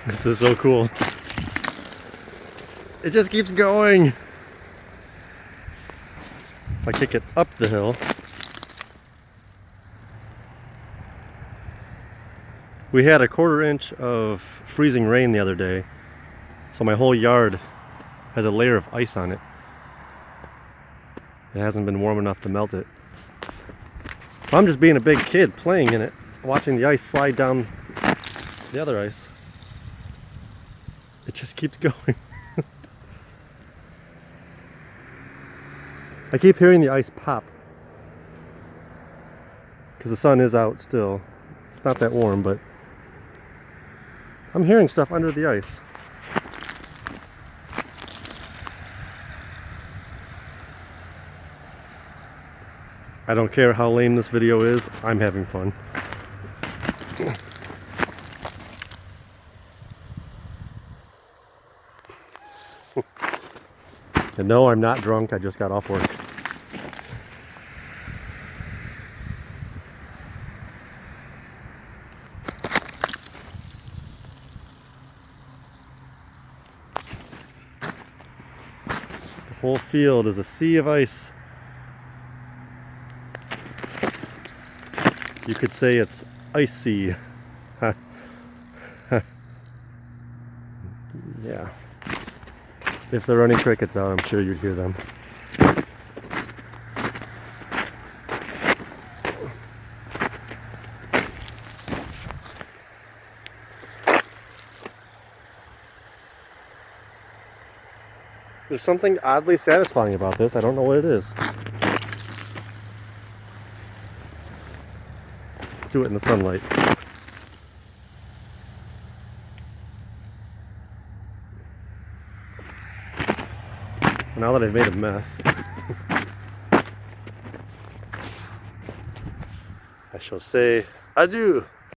This is so cool. It just keeps going. If I kick it up the hill. We had a 1/4 inch of freezing rain the other day, so my whole yard has a layer of ice on it. It hasn't been warm enough to melt it. So I'm just being a big kid playing in it, watching the ice slide down the other ice. It just keeps going. I keep hearing the ice pop because the sun is out still. It's not that warm, but I'm hearing stuff under the ice. I don't care how lame this video is, I'm having fun. And no, I'm not drunk, I just got off work. The whole field is a sea of ice. You could say it's icy. Yeah. If there are any crickets out, I'm sure you'd hear them. There's something oddly satisfying about this. I don't know what it is. Let's do it in the sunlight. Now that I've made a mess, I shall say adieu.